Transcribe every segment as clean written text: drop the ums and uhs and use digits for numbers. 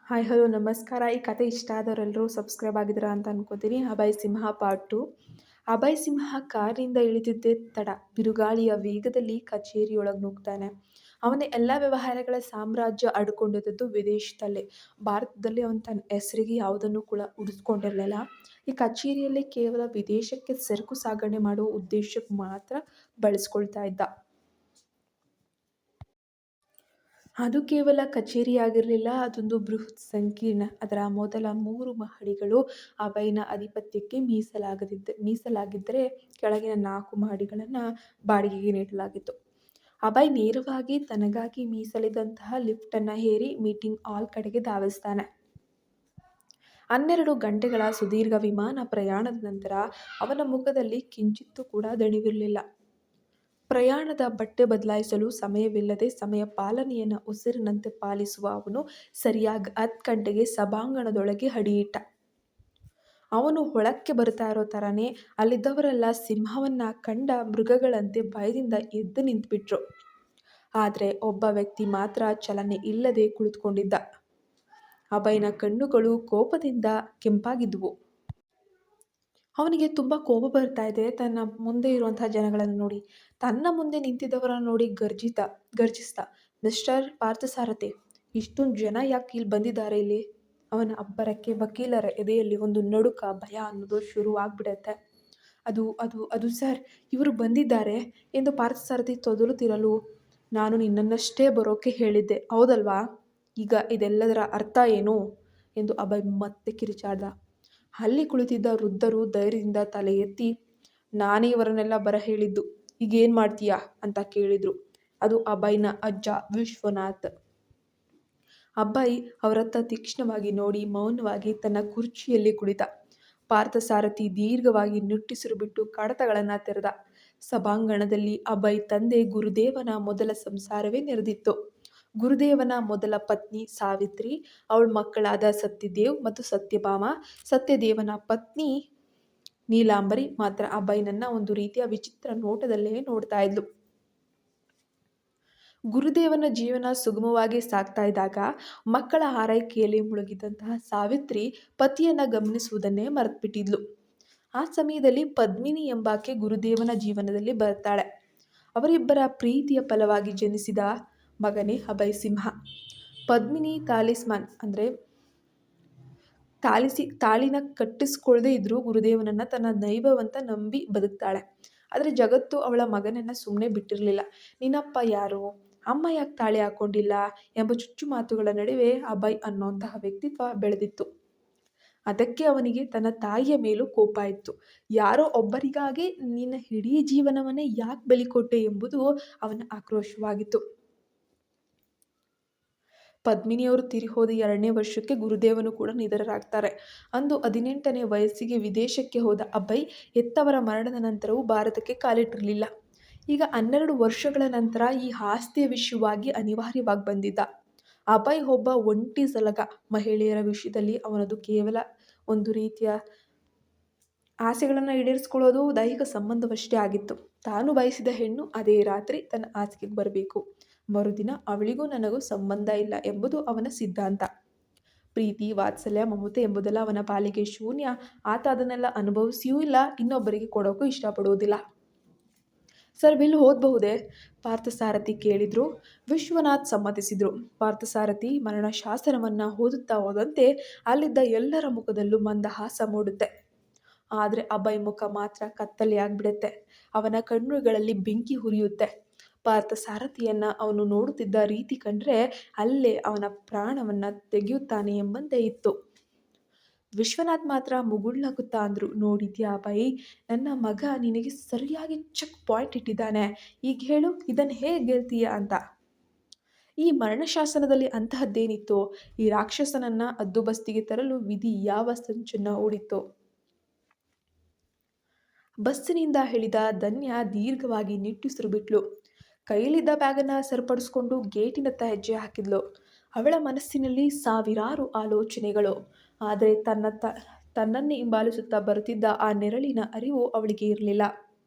Hi hello ನಮಸ್ಕಾರ. ಈ ಕತೆ ಇಷ್ಟ ಆದವರೆಲ್ಲರೂ ಸಬ್ಸ್ಕ್ರೈಬ್ ಆಗಿದ್ದೀರಾ ಅಂತ ಅನ್ಕೋತೀನಿ. ಅಭಯ್ ಸಿಂಹ ಪಾರ್ಟ್ 2. ಅಭಯ್ ಸಿಂಹ ಕಾರಿನಿಂದ ಇಳಿದಿದ್ದೇ ತಡ. ಬಿರುಗಾಳಿಯ ವೇಗದಲ್ಲಿ ಕಚೇರಿಯೊಳಗೆ ನುಗ್ತಾನೆ. ಅವನ ಎಲ್ಲ ವ್ಯವಹಾರಗಳ ಸಾಮ್ರಾಜ್ಯ ಅಡ್ಕೊಂಡಿದ್ದು ವಿದೇಶದಲ್ಲೇ. ಭಾರತದಲ್ಲಿ ಅವನು ತನ್ನ ಹೆಸರಿಗೆ ಯಾವುದನ್ನು ಕೂಡ ಉಳಿಸ್ಕೊಂಡಿರಲಿಲ್ಲ. ಈ ಕಚೇರಿಯಲ್ಲಿ ಕೇವಲ ವಿದೇಶಕ್ಕೆ ಸರಕು ಸಾಗಣೆ ಮಾಡುವ ಉದ್ದೇಶಕ್ಕೆ ಮಾತ್ರ ಬಳಸ್ಕೊಳ್ತಾ ಇದ್ದ. ಅದು ಕೇವಲ ಕಚೇರಿಯಾಗಿರಲಿಲ್ಲ, ಅದೊಂದು ಬೃಹತ್ ಸಂಕೀರ್ಣ. ಅದರ ಮೊದಲ 3 ಮಹಡಿಗಳು ಅಭಯ್‌ನ ಆಧಿಪತ್ಯಕ್ಕೆ ಮೀಸಲಾಗಿದ್ದರೆ ಕೆಳಗಿನ 4 ಮಹಡಿಗಳನ್ನು ಬಾಡಿಗೆಗೆ ನೀಡಲಾಗಿತ್ತು. ಅಭಯ್ ನೇರವಾಗಿ ತನಗಾಗಿ ಮೀಸಲಿದ್ದಂತಹ ಲಿಫ್ಟನ್ನು ಏರಿ ಮೀಟಿಂಗ್ ಹಾಲ್ ಕಡೆಗೆ ಧಾವಿಸ್ತಾನೆ. 12 ಗಂಟೆಗಳ ಸುದೀರ್ಘ ವಿಮಾನ ಪ್ರಯಾಣದ ನಂತರ ಅವನ ಮುಖದಲ್ಲಿ ಕಿಂಚಿತ್ತೂ ಕೂಡ ದಣಿವಿರಲಿಲ್ಲ. ಪ್ರಯಾಣದ ಬಟ್ಟೆ ಬದಲಾಯಿಸಲು ಸಮಯವಿಲ್ಲದೆ ಸಮಯ ಪಾಲನೆಯನ್ನು ಉಸಿರಿನಂತೆ ಪಾಲಿಸುವ ಅವನು ಸರಿಯಾಗಿ 10 ಗಂಟೆಗೆ ಸಭಾಂಗಣದೊಳಗೆ ಅಡಿಯಿಟ್ಟ. ಅವನು ಒಳಕ್ಕೆ ಬರ್ತಾ ಇರೋ ಥರನೇ ಅಲ್ಲಿದ್ದವರೆಲ್ಲ ಸಿಂಹವನ್ನ ಕಂಡ ಮೃಗಗಳಂತೆ ಭಯದಿಂದ ಎದ್ದು ನಿಂತುಬಿಟ್ರು. ಆದರೆ ಒಬ್ಬ ವ್ಯಕ್ತಿ ಮಾತ್ರ ಚಲನೆ ಇಲ್ಲದೆ ಕುಳಿತುಕೊಂಡಿದ್ದ. ಅಭಯ್‌ನ ಕಣ್ಣುಗಳು ಕೋಪದಿಂದ ಕೆಂಪಾಗಿದ್ವು. ಅವನಿಗೆ ತುಂಬ ಕೋಪ ಬರ್ತಾ ಇದೆ ತನ್ನ ಮುಂದೆ ಇರುವಂತಹ ಜನಗಳನ್ನು ನೋಡಿ. ತನ್ನ ಮುಂದೆ ನಿಂತಿದ್ದವರನ್ನು ನೋಡಿ ಗರ್ಜಿಸ್ದ. ಮಿಸ್ಟರ್ ಪಾರ್ಥಸಾರಥಿ, ಇಷ್ಟೊಂದು ಜನ ಯಾಕೆ ಇಲ್ಲಿ ಬಂದಿದ್ದಾರೆ ಇಲ್ಲಿ? ಅವನ ಅಬ್ಬರಕ್ಕೆ ವಕೀಲರ ಎದೆಯಲ್ಲಿ ಒಂದು ನಡುಕ, ಭಯ ಅನ್ನೋದು ಶುರುವಾಗ್ಬಿಡತ್ತೆ. ಅದು ಅದು ಅದು ಸರ್, ಇವರು ಬಂದಿದ್ದಾರೆ ಎಂದು ಪಾರ್ಥಸಾರಥಿ ತೊದಲುತ್ತಿರಲು, ನಾನು ನಿನ್ನನ್ನಷ್ಟೇ ಬರೋಕೆ ಹೇಳಿದ್ದೆ, ಹೌದಲ್ವಾ? ಈಗ ಇದೆಲ್ಲದರ ಅರ್ಥ ಏನು ಎಂದು ಅಭಯ್ ಮತ್ತೆ ಕಿರುಚಾಡ್ದ. ಅಲ್ಲಿ ಕುಳಿತಿದ್ದ ವೃದ್ಧರು ಧೈರ್ಯದಿಂದ ತಲೆ ಎತ್ತಿ, ನಾನೇ ಇವರನ್ನೆಲ್ಲ ಬರ ಹೇಳಿದ್ದು, ಈಗೇನು ಮಾಡ್ತೀಯಾ ಅಂತ ಕೇಳಿದ್ರು. ಅದು ಅಭಯ್‌ನ ಅಜ್ಜ ವಿಶ್ವನಾಥ್. ಅಭಯ್ ಅವರತ್ತ ತೀಕ್ಷ್ಣವಾಗಿ ನೋಡಿ ಮೌನವಾಗಿ ತನ್ನ ಕುರ್ಚಿಯಲ್ಲಿ ಕುಳಿತ. ಪಾರ್ಥಸಾರಥಿ ದೀರ್ಘವಾಗಿ ನಿಟ್ಟುಸಿರು ಬಿಟ್ಟು ಕಡತಗಳನ್ನು ತೆರೆದ. ಸಭಾಂಗಣದಲ್ಲಿ ಅಭಯ್ ತಂದೆ ಗುರುದೇವನ ಮೊದಲ ಸಂಸಾರವೇ ನೆರೆದಿತ್ತು. ಗುರುದೇವನ ಮೊದಲ ಪತ್ನಿ ಸಾವಿತ್ರಿ, ಅವಳ ಮಕ್ಕಳಾದ ಸತ್ಯದೇವ್ ಮತ್ತು ಸತ್ಯಭಾಮ. ಸತ್ಯದೇವನ ಪತ್ನಿ ನೀಲಾಂಬರಿ ಮಾತ್ರ ಅಭಯ್‌ನನ್ನ ಒಂದು ರೀತಿಯ ವಿಚಿತ್ರ ನೋಟದಲ್ಲೇ ನೋಡ್ತಾ ಇದ್ಲು. ಗುರುದೇವನ ಜೀವನ ಸುಗಮವಾಗಿ ಸಾಗ್ತಾ ಇದ್ದಾಗ ಮಕ್ಕಳ ಆರೈಕೆಯಲ್ಲಿ ಮುಳುಗಿದಂತಹ ಸಾವಿತ್ರಿ ಪತಿಯನ್ನ ಗಮನಿಸುವುದನ್ನೇ ಮರೆತುಬಿಟ್ಟಿದ್ಲು. ಆ ಸಮಯದಲ್ಲಿ ಪದ್ಮಿನಿ ಎಂಬಾಕೆ ಗುರುದೇವನ ಜೀವನದಲ್ಲಿ ಬರ್ತಾಳೆ. ಅವರಿಬ್ಬರ ಪ್ರೀತಿಯ ಫಲವಾಗಿ ಜನಿಸಿದ ಮಗನೇ ಅಭಯ್ ಸಿಂಹ. ಪದ್ಮಿನಿ ತಾಲಿಸ್ಮಾನ್ ಅಂದರೆ ತಾಳಿನ ಕಟ್ಟಿಸ್ಕೊಳ್ಳದೆ ಇದ್ರೂ ಗುರುದೇವನನ್ನ ತನ್ನ ದೈವವಂತ ನಂಬಿ ಬದುಕ್ತಾಳೆ. ಆದರೆ ಜಗತ್ತು ಅವಳ ಮಗನನ್ನ ಸುಮ್ಮನೆ ಬಿಟ್ಟಿರಲಿಲ್ಲ. ನಿನ್ನಪ್ಪ ಯಾರು? ಅಮ್ಮ ಯಾಕೆ ತಾಳಿ ಹಾಕೊಂಡಿಲ್ಲ ಎಂಬ ಚುಚ್ಚು ಮಾತುಗಳ ನಡುವೆ ಅಭಯ್ ಅನ್ನೋಂತಹ ವ್ಯಕ್ತಿತ್ವ ಬೆಳೆದಿತ್ತು. ಅದಕ್ಕೆ ಅವನಿಗೆ ತನ್ನ ತಾಯಿಯ ಮೇಲೂ ಕೋಪ ಇತ್ತು. ಯಾರೋ ಒಬ್ಬರಿಗಾಗಿ ನಿನ್ನ ಇಡೀ ಜೀವನವನ್ನೇ ಯಾಕೆ ಬಲಿ ಕೊಟ್ಟೆ ಎಂಬುದು ಅವನ ಆಕ್ರೋಶವಾಗಿತ್ತು. ಪದ್ಮಿನಿಯವರು ತೀರಿಹೋದ 2ನೇ ವರ್ಷಕ್ಕೆ ಗುರುದೇವನು ಕೂಡ ನಿಧನರಾಗ್ತಾರೆ. ಅಂದು 18ನೇ ವಯಸ್ಸಿಗೆ ವಿದೇಶಕ್ಕೆ ಹೋದ ಅಭಯ್ ಹೆತ್ತವರ ಮರಣದ ನಂತರವೂ ಭಾರತಕ್ಕೆ ಕಾಲಿಟ್ಟಿರಲಿಲ್ಲ. ಈಗ 12 ವರ್ಷಗಳ ನಂತರ ಈ ಆಸ್ತಿಯ ವಿಷಯವಾಗಿ ಅನಿವಾರ್ಯವಾಗಿ ಬಂದಿದ್ದ. ಅಭಯ್ ಒಬ್ಬ ಒಂಟಿ ಸಲಗ. ಮಹಿಳೆಯರ ವಿಷಯದಲ್ಲಿ ಅವನದು ಕೇವಲ ಒಂದು ರೀತಿಯ ಆಸೆಗಳನ್ನು ಈಡೇರಿಸಿಕೊಳ್ಳೋದು, ದೈಹಿಕ ಸಂಬಂಧವಷ್ಟೇ ಆಗಿತ್ತು. ತಾನು ಬಯಸಿದ ಹೆಣ್ಣು ಅದೇ ರಾತ್ರಿ ತನ್ನ ಹಾಸಿಗೆಗೆ ಬರಬೇಕು, ಮರುದಿನ ಅವಳಿಗೂ ನನಗೂ ಸಂಬಂಧ ಇಲ್ಲ ಎಂಬುದು ಅವನ ಸಿದ್ಧಾಂತ. ಪ್ರೀತಿ, ವಾತ್ಸಲ್ಯ, ಮಮತೆ ಎಂಬುದೆಲ್ಲ ಅವನ ಪಾಲಿಗೆ ಶೂನ್ಯ. ಆತ ಅದನ್ನೆಲ್ಲ ಅನುಭವಿಸಿಯೂ ಇಲ್ಲ, ಇನ್ನೊಬ್ಬರಿಗೆ ಕೊಡೋಕ್ಕೂ ಇಷ್ಟಪಡುವುದಿಲ್ಲ. Sir, bill ಓದಬಹುದೇ? ಪಾರ್ಥಸಾರಥಿ ಕೇಳಿದ್ರು. ವಿಶ್ವನಾಥ್ ಸಮ್ಮತಿಸಿದ್ರು. ಪಾರ್ಥಸಾರಥಿ ಮರಣಶಾಸನವನ್ನ ಓದುತ್ತಾ ಹೋದಂತೆ ಅಲ್ಲಿದ್ದ ಎಲ್ಲರ ಮುಖದಲ್ಲೂ ಮಂದಹಾಸ ಮೂಡುತ್ತೆ. ಆದರೆ ಅಭಯ್ ಮುಖ ಮಾತ್ರ ಕತ್ತಲೆಯಾಗ್ಬಿಡುತ್ತೆ. ಅವನ ಕಣ್ಣುಗಳಲ್ಲಿ ಬೆಂಕಿ ಉರಿಯುತ್ತೆ. ಪಾರ್ಥಸಾರಥಿಯನ್ನ ಅವನು ನೋಡುತ್ತಿದ್ದ ರೀತಿ ಕಂಡ್ರೆ ಅಲ್ಲೇ ಅವನ ಪ್ರಾಣವನ್ನ ತೆಗೆಯುತ್ತಾನೆ ಎಂಬಂತೆ ಇತ್ತು. ವಿಶ್ವನಾಥ್ ಮಾತ್ರ ಮುಗುಳ್ನಗುತ್ತಾ ಅಂದ್ರು, ನೋಡಿದ್ಯಾ ಅಭಯ್, ನನ್ನ ಮಗ ನಿನಗೆ ಸರಿಯಾಗಿ ಚೆಕ್ ಪಾಯಿಂಟ್ ಇಟ್ಟಿದ್ದಾನೆ. ಈಗ ಹೇಳು, ಇದನ್ನು ಹೇಗೆ ಗೆಲ್ತೀಯ ಅಂತ. ಈ ಮರಣಶಾಸನದಲ್ಲಿ ಅಂತಹದ್ದೇನಿತ್ತು? ಈ ರಾಕ್ಷಸನನ್ನ ಹದ್ದುಬಸ್ತಿಗೆ ತರಲು ವಿಧಿ ಯಾವ ಸಂಚನ್ನ ಹೂಡಿತ್ತು? ಬಸ್ಸಿನಿಂದ ಇಳಿದ ಧನ್ಯ ದೀರ್ಘವಾಗಿ ನಿಟ್ಟುಸಿರು ಬಿಟ್ಲು. ಕೈಯಲ್ಲಿದ್ದ ಬ್ಯಾಗನ್ನು ಸರಿಪಡಿಸಿಕೊಂಡು ಗೇಟಿನತ್ತ ಹೆಜ್ಜೆ ಹಾಕಿದ್ಲು. ಅವಳ ಮನಸ್ಸಿನಲ್ಲಿ ಸಾವಿರಾರು ಆಲೋಚನೆಗಳು. ಆದರೆ ತನ್ನನ್ನೇ ಹಿಂಬಾಲಿಸುತ್ತಾ ಬರುತ್ತಿದ್ದ ಆ ನೆರಳಿನ ಅರಿವು ಅವಳಿಗೆ ಇರಲಿಲ್ಲ.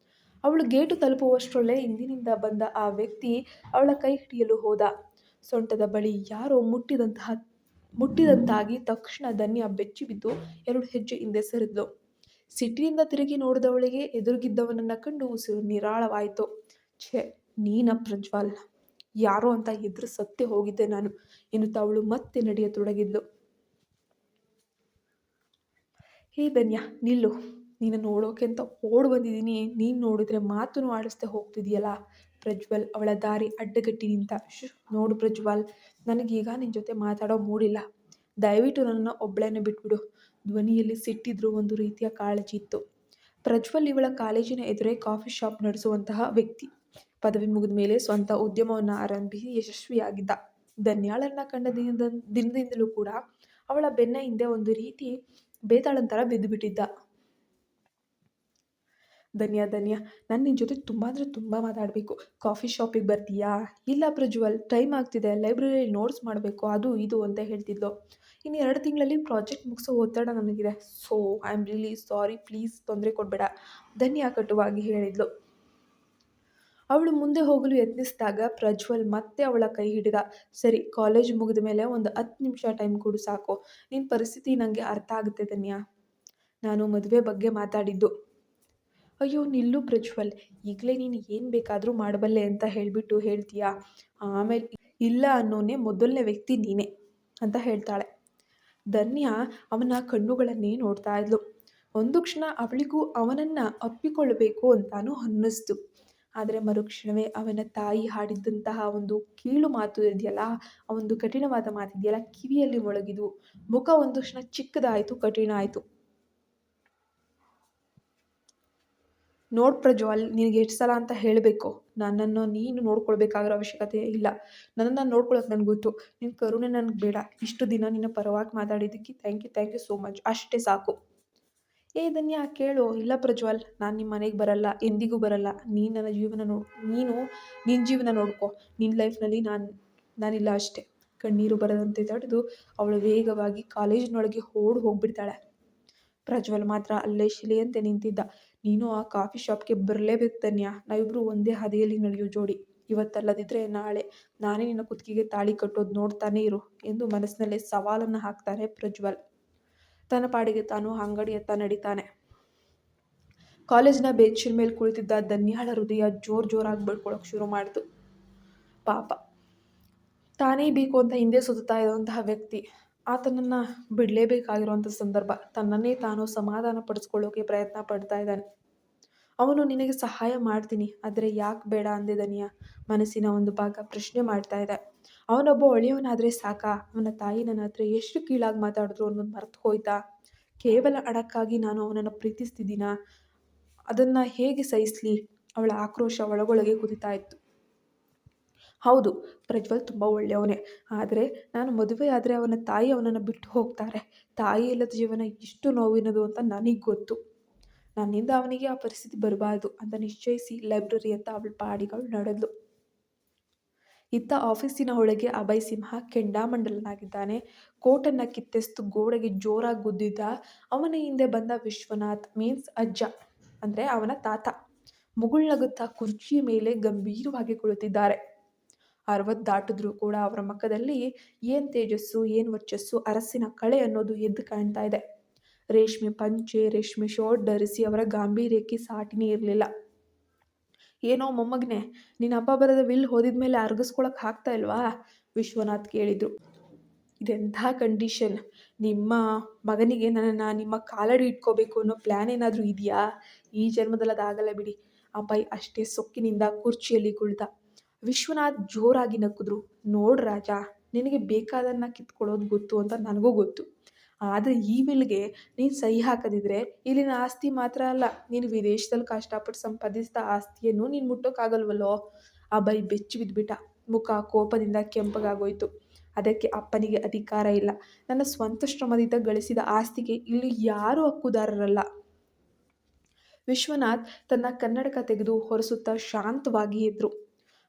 ಅವಳು ಗೇಟು ತಲುಪುವಷ್ಟರಲ್ಲೇ ಹಿಂದಿನಿಂದ ಬಂದ ಆ ವ್ಯಕ್ತಿ ಅವಳ ಕೈ ಹಿಡಿಯಲು ಹೋದ. ಸೊಂಟದ ಬಳಿ ಯಾರೋ ಮುಟ್ಟಿದಂತಹ ಮುಟ್ಟಿದಂತಾಗಿ ತಕ್ಷಣ ಧನ್ಯ ಬೆಚ್ಚಿ ಬಿದ್ದು 2 ಹೆಜ್ಜೆ ಹಿಂದೆ ಸರಿದ್ಲು. ಸಿಟ್ಟಿನಿಂದ ತಿರುಗಿ ನೋಡಿದವಳಿಗೆ ಎದುರಿಗಿದ್ದವನನ್ನ ಕಂಡು ಉಸಿರು ನಿರಾಳವಾಯಿತು. ಛೇ, ನೀನ ಪ್ರಜ್ವಲ್? ಯಾರೋ ಅಂತ ಎದುರು ಸತ್ತೇ ಹೋಗಿದ್ದೆ ನಾನು ಎನ್ನುತ್ತಾ ಅವಳು ಮತ್ತೆ ನಡೆಯತೊಡಗಿದ್ಲು. ಹೇ ಧನ್ಯ, ನಿಲ್ಲು. ನೀನು ನೋಡೋಕೆ ಅಂತ ಓಡ್ ಬಂದಿದ್ದೀನಿ. ನೀನು ನೋಡಿದ್ರೆ ಮಾತನ್ನು ಆಡಿಸ್ದೆ ಹೋಗ್ತಿದೀಯಲ್ಲ. ಪ್ರಜ್ವಲ್ ಅವಳ ದಾರಿ ಅಡ್ಡಗಟ್ಟಿ ನಿಂತ. ನೋಡು ಪ್ರಜ್ವಲ್, ನನಗೀಗ ನಿನ್ನ ಜೊತೆ ಮಾತಾಡೋ ಮೂಡಿಲ್ಲ. ದಯವಿಟ್ಟು ನನ್ನನ್ನು ಒಬ್ಬಳೇನೆ ಬಿಟ್ಬಿಡು. ಧ್ವನಿಯಲ್ಲಿ ಸಿಟ್ಟಿದ್ರೂ ಒಂದು ರೀತಿಯ ಕಾಳಜಿ ಇತ್ತು. ಪ್ರಜ್ವಲ್ ಇವಳ ಕಾಲೇಜಿನ ಎದುರೇ ಕಾಫಿ ಶಾಪ್ ನಡೆಸುವಂತಹ ವ್ಯಕ್ತಿ. ಪದವಿ ಮುಗಿದ ಮೇಲೆ ಸ್ವಂತ ಉದ್ಯಮವನ್ನು ಆರಂಭಿಸಿ ಯಶಸ್ವಿಯಾಗಿದ್ದ. ಧನ್ಯಾಳನ್ನ ಕಂಡ ದಿನದಿಂದಲೂ ಕೂಡ ಅವಳ ಬೆನ್ನ ಹಿಂದೆ ಒಂದು ರೀತಿ ಬೇತಾಳಂತರ ಬಿದ್ದುಬಿಟ್ಟಿದ್ದ. ಧನ್ಯ, ನಾನು ನಿನ್ನ ಜೊತೆ ತುಂಬ ಅಂದರೆ ತುಂಬ ಮಾತಾಡಬೇಕು. ಕಾಫಿ ಶಾಪಿಗೆ ಬರ್ತೀಯಾ? ಇಲ್ಲ ಪ್ರಜ್ವಲ್, ಟೈಮ್ ಆಗ್ತಿದೆ, ಲೈಬ್ರರಿಯಲ್ಲಿ ನೋಟ್ಸ್ ಮಾಡಬೇಕು, ಅದು ಇದು ಅಂತ ಹೇಳ್ತಿದ್ಲು. ಇನ್ನು 2 ತಿಂಗಳಲ್ಲಿ ಪ್ರಾಜೆಕ್ಟ್ ಮುಗಿಸೋ ಒತ್ತಡ ನನಗಿದೆ. So I am really sorry, please ತೊಂದರೆ ಕೊಡಬೇಡ, ಧನ್ಯ ಕಟುವಾಗಿ ಹೇಳಿದ್ಲು. ಅವಳು ಮುಂದೆ ಹೋಗಲು ಯತ್ನಿಸಿದಾಗ ಪ್ರಜ್ವಲ್ ಮತ್ತೆ ಅವಳ ಕೈ ಹಿಡಿದ. ಸರಿ, ಕಾಲೇಜ್ ಮುಗಿದ ಮೇಲೆ ಒಂದು 10 ನಿಮಿಷ ಟೈಮ್ ಕೊಡು ಸಾಕು. ನಿನ್ನ ಪರಿಸ್ಥಿತಿ ನನಗೆ ಅರ್ಥ ಆಗುತ್ತೆ ಧನ್ಯ. ನಾನು ಮದುವೆ ಬಗ್ಗೆ ಮಾತಾಡಿದ್ದು. ಅಯ್ಯೋ ನಿಲ್ಲು ಪ್ರಜ್ವಲ್, ಈಗಲೇ ನೀನು ಏನು ಬೇಕಾದರೂ ಮಾಡಬಲ್ಲೆ ಅಂತ ಹೇಳಿಬಿಟ್ಟು ಹೇಳ್ತೀಯಾ? ಆಮೇಲೆ ಇಲ್ಲ ಅನ್ನೋನೇ ಮೊದಲನೇ ವ್ಯಕ್ತಿ ನೀನೇ ಅಂತ ಹೇಳ್ತಾಳೆ. ಧನ್ಯ ಅವನ ಕಣ್ಣುಗಳನ್ನೇ ನೋಡ್ತಾ ಇದ್ಲು. ಒಂದು ಕ್ಷಣ ಅವಳಿಗೂ ಅವನನ್ನು ಅಪ್ಪಿಕೊಳ್ಳಬೇಕು ಅಂತಾನೂ ಅನ್ನಿಸ್ತು. ಆದರೆ ಮರುಕ್ಷಣವೇ ಅವನ ತಾಯಿ ಹಾಡಿದ್ದಂತಹ ಒಂದು ಕೀಳು ಮಾತು ಇದೆಯಲ್ಲ, ಆ ಒಂದು ಕಠಿಣವಾದ ಮಾತಿದೆಯಲ್ಲ, ಕಿವಿಯಲ್ಲಿ ಮೊಳಗಿದು. ಮುಖ ಒಂದು ಕ್ಷಣ ಚಿಕ್ಕದಾಯಿತು, ಕಠಿಣ ಆಯಿತು. ನೋಡ್ ಪ್ರಜ್ವಲ್, ನಿನಗೆ ಎಷ್ಟು ಸಲ ಅಂತ ಹೇಳಬೇಕು, ನನ್ನನ್ನು ನೀನು ನೋಡ್ಕೊಳ್ಬೇಕಾಗಿರೋ ಅವಶ್ಯಕತೆ ಇಲ್ಲ. ನನ್ನನ್ನು ನೋಡ್ಕೊಳ್ಳೋಕೆ ನನಗೆ ಗೊತ್ತು. ನಿನ್ನ ಕರುಣೆ ನನಗೆ ಬೇಡ. ಇಷ್ಟು ದಿನ ನಿನ್ನ ಪರವಾಗಿ ಮಾತಾಡಿದ್ದಕ್ಕೆ ಥ್ಯಾಂಕ್ ಯು ಸೋ ಮಚ್. ಅಷ್ಟೇ ಸಾಕು. ಏ ಧನ್ಯ, ಕೇಳು. ಇಲ್ಲ ಪ್ರಜ್ವಲ್, ನಾನು ನಿಮ್ಮ ಮನೆಗೆ ಬರಲ್ಲ, ಎಂದಿಗೂ ಬರಲ್ಲ. ನೀನು ನನ್ನ ಜೀವನ ನೀನು ನಿನ್ನ ಜೀವನ ನೋಡ್ಕೊ. ನಿನ್ನ ಲೈಫ್ನಲ್ಲಿ ನಾನಿಲ್ಲ ಅಷ್ಟೇ. ಕಣ್ಣೀರು ಬರದಂತೆ ತಡೆದು ಅವಳು ವೇಗವಾಗಿ ಕಾಲೇಜಿನೊಳಗೆ ಹೋಗ್ಬಿಡ್ತಾಳೆ. ಪ್ರಜ್ವಲ್ ಮಾತ್ರ ಅಲ್ಲೇ ಶಿಲೆಯಂತೆ ನಿಂತಿದ್ದ. ನೀನು ಆ ಕಾಫಿ ಶಾಪ್ಗೆ ಬರಲೇಬೇಕು ಧನ್ಯ. ನಾವಿಬ್ರು ಒಂದೇ ಹಾದಿಯಲ್ಲಿ ನಡೆಯೋ ಜೋಡಿ. ಇವತ್ತಲ್ಲದಿದ್ರೆ ನಾಳೆ ನಾನೇ ನಿನ್ನ ಕುತ್ತಿಗೆಗೆ ತಾಳಿ ಕಟ್ಟೋದು ನೋಡ್ತಾನೆ ಇರು ಎಂದು ಮನಸ್ಸಿನಲ್ಲೇ ಸವಾಲನ್ನು ಹಾಕ್ತಾನೆ ಪ್ರಜ್ವಲ್. ತನ್ನ ಪಾಡಿಗೆ ತಾನು ಅಂಗಡಿಯತ್ತ ನಡೀತಾನೆ. ಕಾಲೇಜಿನ ಬೆಂಚಿನ ಮೇಲೆ ಕುಳಿತಿದ್ದ ಧನ್ಯಾಳ ಹೃದಯ ಜೋರಾಗಿ ಬಡ್ಕೊಳ್ಳೋಕೆ ಶುರು ಮಾಡಿತು. ಪಾಪ, ತಾನೇ ಬೇಕು ಅಂತ ಹಿಂದೆ ಸುತ್ತಾ ಇರುವಂತಹ ವ್ಯಕ್ತಿ ಆತನನ್ನು ಬಿಡಲೇಬೇಕಾಗಿರುವಂಥ ಸಂದರ್ಭ. ತನ್ನನ್ನೇ ತಾನು ಸಮಾಧಾನ ಪಡಿಸ್ಕೊಳ್ಳೋಕೆ ಪ್ರಯತ್ನ ಪಡ್ತಾ ಇದ್ದಾನೆ. ಅವನು ನಿನಗೆ ಸಹಾಯ ಮಾಡ್ತೀನಿ, ಆದರೆ ಯಾಕೆ ಬೇಡ ಅಂದೆ ಧನ್ಯ. ಮನಸ್ಸಿನ ಒಂದು ಭಾಗ ಪ್ರಶ್ನೆ ಮಾಡ್ತಾ ಇದೆ. ಅವನೊಬ್ಬ ಒಳ್ಳೆಯವನಾದರೆ ಸಾಕಾ? ಅವನ ತಾಯಿ ನನ್ನ ಹತ್ರ ಎಷ್ಟು ಕೀಳಾಗಿ ಮಾತಾಡಿದ್ರು ಅನ್ನೋದು ಮರೆತು ಹೋಯ್ತಾ? ಕೇವಲ ಹಣಕ್ಕಾಗಿ ನಾನು ಅವನನ್ನು ಪ್ರೀತಿಸ್ತಿದ್ದೀನ? ಅದನ್ನು ಹೇಗೆ ಸಹಿಸಲಿ? ಅವಳ ಆಕ್ರೋಶ ಒಳಗೊಳಗೆ ಕುದಿತಾ ಇತ್ತು. ಹೌದು, ಪ್ರಜ್ವಲ್ ತುಂಬ ಒಳ್ಳೆಯವನೇ. ಆದರೆ ನಾನು ಮದುವೆ ಆದರೆ ಅವನ ತಾಯಿ ಅವನನ್ನು ಬಿಟ್ಟು ಹೋಗ್ತಾರೆ. ತಾಯಿ ಇಲ್ಲದ ಜೀವನ ಎಷ್ಟು ನೋವಿನದು ಅಂತ ನನಗೆ ಗೊತ್ತು. ನನ್ನಿಂದ ಅವನಿಗೆ ಆ ಪರಿಸ್ಥಿತಿ ಬರಬಾರ್ದು ಅಂತ ನಿಶ್ಚಯಿಸಿ ಲೈಬ್ರರಿ ಅಂತ ಅವಳ ಪಾಡಿಗಳು ನಡೆದ್ಲು. ಇತ್ತ ಆಫೀಸಿನ ಒಳಗೆ ಅಭಯ್ ಸಿಂಹ ಕೆಂಡಾಮಂಡಲನಾಗಿದ್ದಾನೆ. ಕೋಟನ್ನು ಕಿತ್ತೆಸ್ತು ಗೋಡೆಗೆ ಜೋರಾಗಿ ಗುದ್ದಿದ್ದ. ಅವನ ಹಿಂದೆ ಬಂದ ವಿಶ್ವನಾಥ್ ಮೀನ್ಸ್ ಅಜ್ಜ, ಅಂದರೆ ಅವನ ತಾತ, ಮುಗುಳ್ನಗುತ್ತಾ ಕುರ್ಚಿಯ ಮೇಲೆ ಗಂಭೀರವಾಗಿ ಕುಳಿತಿದ್ದಾರೆ. 60 ದಾಟಿದ್ರೂ ಕೂಡ ಅವರ ಮುಖದಲ್ಲಿ ಏನು ತೇಜಸ್ಸು, ಏನು ವರ್ಚಸ್ಸು, ಅರಸಿನ ಕಳೆ ಅನ್ನೋದು ಎದ್ದು ಕಾಣ್ತಾ ಇದೆ. ರೇಷ್ಮೆ ಪಂಚೆ, ರೇಷ್ಮೆ ಶರ್ಟ್ ಧರಿಸಿ ಅವರ ಗಾಂಭೀರ್ಯಕ್ಕೆ ಸಾಟಿನೇ ಇರಲಿಲ್ಲ. ಏನೋ ಮೊಮ್ಮಗನೆ, ನಿನ್ನ ಹಬ್ಬ ಬರದ ವಿಲ್ ಹೋದಿದ್ಮೇಲೆ ಅರ್ಗಿಸ್ಕೊಳಕ್ಕೆ ಆಗ್ತಾ ಇಲ್ವಾ? ವಿಶ್ವನಾಥ್ ಕೇಳಿದ್ರು. ಇದೆಂಥ ಕಂಡೀಷನ್? ನಿಮ್ಮ ಮಗನಿಗೆ ನನ್ನನ್ನು ನಿಮ್ಮ ಕಾಲಡಿ ಇಟ್ಕೋಬೇಕು ಅನ್ನೋ ಪ್ಲ್ಯಾನ್ ಏನಾದರೂ ಇದೆಯಾ? ಈ ಜನ್ಮದಲ್ಲಿ ಅದಾಗಲ್ಲ ಬಿಡಿ. ಅಭಯ್ ಅಷ್ಟೇ ಸೊಕ್ಕಿನಿಂದ ಕುರ್ಚಿಯಲ್ಲಿ ಕುಳಿತ. ವಿಶ್ವನಾಥ್ ಜೋರಾಗಿ ನಕ್ಕಿದ್ರು. ನೋಡು ರಾಜ, ನಿನಗೆ ಬೇಕಾದನ್ನ ಕಿತ್ಕೊಳ್ಳೋದು ಗೊತ್ತು ಅಂತ ನನಗೂ ಗೊತ್ತು. ಆದರೆ ಈ ವಿಲ್ಗೆ ನೀನು ಸಹಿ ಹಾಕದಿದ್ರೆ ಇಲ್ಲಿನ ಆಸ್ತಿ ಮಾತ್ರ ಅಲ್ಲ, ನೀನು ವಿದೇಶದಲ್ಲಿ ಕಷ್ಟಪಟ್ಟು ಸಂಪಾದಿಸಿದ ಆಸ್ತಿಯನ್ನು ನೀನು ಮುಟ್ಟೋಕ್ಕಾಗಲ್ವಲ್ಲೋ? ಅಭಯ್ ಬೆಚ್ಚಿ ಬಿದ್ದುಬಿಟ್ಟ. ಮುಖ ಕೋಪದಿಂದ ಕೆಂಪಗಾಗೋಯ್ತು. ಅದಕ್ಕೆ ಅಪ್ಪನಿಗೆ ಅಧಿಕಾರ ಇಲ್ಲ. ನನ್ನ ಸ್ವಂತ ಶ್ರಮದಿಂದ ಗಳಿಸಿದ ಆಸ್ತಿಗೆ ಇಲ್ಲಿ ಯಾರೂ ಹಕ್ಕುದಾರರಲ್ಲ. ವಿಶ್ವನಾಥ್ ತನ್ನ ಕನ್ನಡಕ ತೆಗೆದು ಹೊರಸುತ್ತಾ ಶಾಂತವಾಗಿ ಎದ್ರು.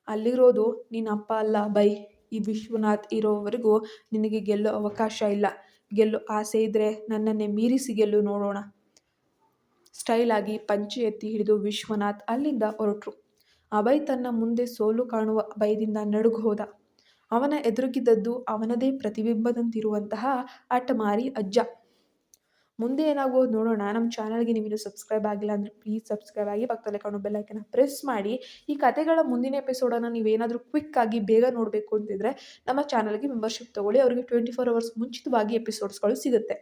ಅಲ್ಲಿರೋದು ನಿನ್ನ ಅಪ್ಪ ಅಲ್ಲ ಅಭಯ್. ಈ ವಿಶ್ವನಾಥ್ ಇರೋವರೆಗೂ ನಿನಗೆ ಗೆಲ್ಲೋ ಅವಕಾಶ ಇಲ್ಲ. ಗೆಲ್ಲೋ ಆಸೆ ಇದ್ದರೆ ನನ್ನನ್ನೇ ಮೀರಿಸಿ ಗೆಲ್ಲು ನೋಡೋಣ. ಸ್ಟೈಲಾಗಿ ಪಂಚೆ ಎತ್ತಿ ಹಿಡಿದು ವಿಶ್ವನಾಥ್ ಅಲ್ಲಿಂದ ಹೊರಟರು. ಅಭಯ್ ತನ್ನ ಮುಂದೆ ಸೋಲು ಕಾಣುವ ಭಯದಿಂದ ನಡುಗು ಹೋದ. ಅವನ ಎದುರಿಗಿದ್ದದ್ದು ಅವನದೇ ಪ್ರತಿಬಿಂಬದಂತಿರುವಂತಹ ಹಠಮಾರಿ ಅಜ್ಜ. ಮುಂದೆ ಏನಾಗೋದು ನೋಡೋಣ. ನಮ್ಮ ಚಾನಲ್ಗೆ ನೀವಿನ್ನೂ ಸಬ್ಸ್ಕ್ರೈಬ್ ಆಗಿಲ್ಲ ಅಂದರೆ ಪ್ಲೀಸ್ ಸಬ್ಸ್ಕ್ರೈಬ್ ಆಗಿ, ಪಕ್ಕದಲ್ಲೇ ಕಾಣೋ ಬೆಲ್ ಐಕನ್ನ ಪ್ರೆಸ್ ಮಾಡಿ. ಈ ಕಥೆಗಳ ಮುಂದಿನ ಎಪಿಸೋಡನ್ನು ನೀವೇನಾದರೂ ಕ್ವಿಕ್ ಆಗಿ ಬೇಗ ನೋಡಬೇಕು ಅಂತಿದ್ರೆ ನಮ್ಮ ಚಾನಲ್ಗೆ ಮೆಂಬರ್ಶಿಪ್ ತೊಗೊಳ್ಳಿ. ಅವರಿಗೆ 24 ಅವರ್ಸ್ ಮುಂಚಿತವಾಗಿ ಎಪಿಸೋಡ್ಸ್ಗಳು ಸಿಗುತ್ತೆ.